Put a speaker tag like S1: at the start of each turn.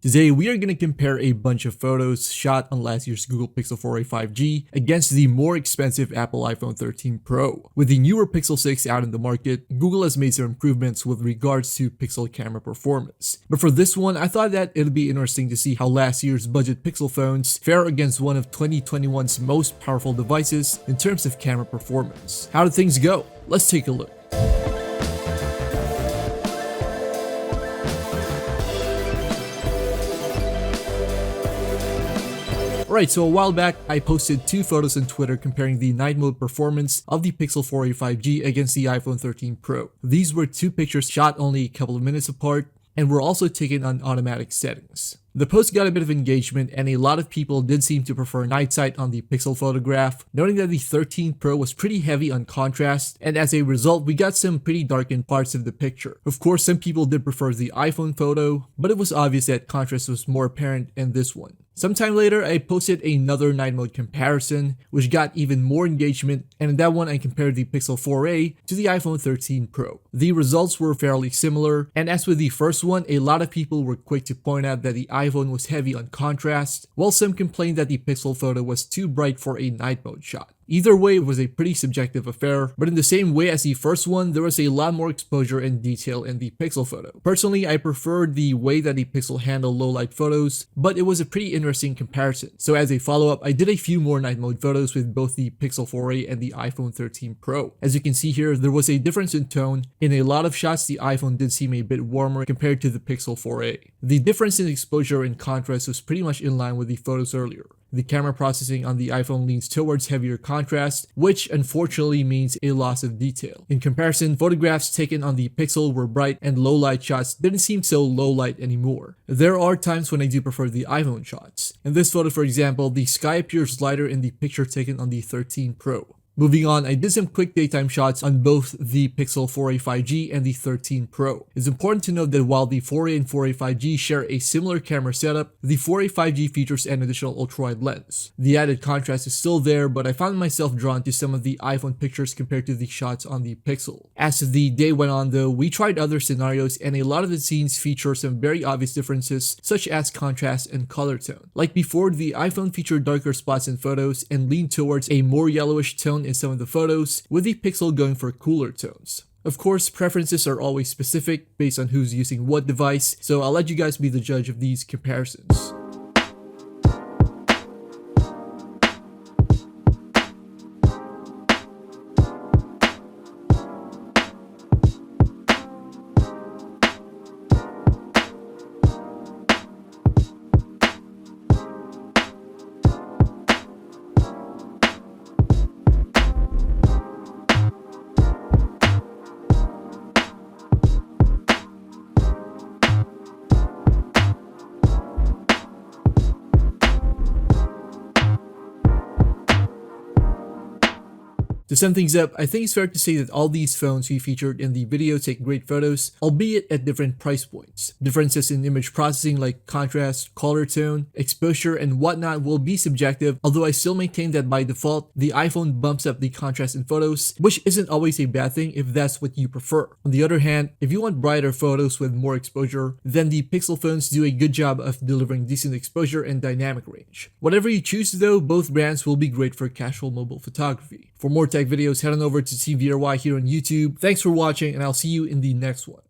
S1: Today we are going to compare a bunch of photos shot on last year's Google Pixel 4a 5G against the more expensive Apple iPhone 13 Pro. With the newer Pixel 6 out in the market, Google has made some improvements with regards to Pixel camera performance. But for this one, I thought that it'd be interesting to see how last year's budget Pixel phones fare against one of 2021's most powerful devices in terms of camera performance. How did things go? Let's take a look. Alright, so a while back, I posted two photos on Twitter comparing the night mode performance of the Pixel 4a 5G against the iPhone 13 Pro. These were two pictures shot only a couple of minutes apart and were also taken on automatic settings. The post got a bit of engagement and a lot of people did seem to prefer night sight on the Pixel photograph, noting that the 13 Pro was pretty heavy on contrast, and as a result we got some pretty darkened parts of the picture. Of course, some people did prefer the iPhone photo, but it was obvious that contrast was more apparent in this one. Sometime later, I posted another night mode comparison, which got even more engagement, and in that one I compared the Pixel 4a to the iPhone 13 Pro. The results were fairly similar, and as with the first one, a lot of people were quick to point out that the iPhone was heavy on contrast, while some complained that the Pixel photo was too bright for a night mode shot. Either way, it was a pretty subjective affair, but in the same way as the first one, there was a lot more exposure and detail in the Pixel photo. Personally, I preferred the way that the Pixel handled low light photos, but it was a pretty interesting comparison. So as a follow-up, I did a few more night mode photos with both the Pixel 4a and the iPhone 13 Pro. As you can see here, there was a difference in tone. In a lot of shots, the iPhone did seem a bit warmer compared to the Pixel 4a. The difference in exposure and contrast was pretty much in line with the photos earlier. The camera processing on the iPhone leans towards heavier contrast, which unfortunately means a loss of detail. In comparison, photographs taken on the Pixel were bright and low light shots didn't seem so low light anymore. There are times when I do prefer the iPhone shots. In this photo, for example, the sky appears lighter in the picture taken on the 13 Pro. Moving on, I did some quick daytime shots on both the Pixel 4a 5G and the 13 Pro. It's important to note that while the 4a and 4a 5G share a similar camera setup, the 4a 5G features an additional ultra-wide lens. The added contrast is still there, but I found myself drawn to some of the iPhone pictures compared to the shots on the Pixel. As the day went on though, we tried other scenarios and a lot of the scenes feature some very obvious differences such as contrast and color tone. Like before, the iPhone featured darker spots in photos and leaned towards a more yellowish tone in some of the photos, with the Pixel going for cooler tones. Of course, preferences are always specific based on who's using what device, so I'll let you guys be the judge of these comparisons. To sum things up, I think it's fair to say that all these phones we featured in the video take great photos, albeit at different price points. Differences in image processing like contrast, color tone, exposure, and whatnot will be subjective, although I still maintain that by default, the iPhone bumps up the contrast in photos, which isn't always a bad thing if that's what you prefer. On the other hand, if you want brighter photos with more exposure, then the Pixel phones do a good job of delivering decent exposure and dynamic range. Whatever you choose though, both brands will be great for casual mobile photography. For more tech videos, head on over to TVRY here on YouTube. Thanks for watching, and I'll see you in the next one.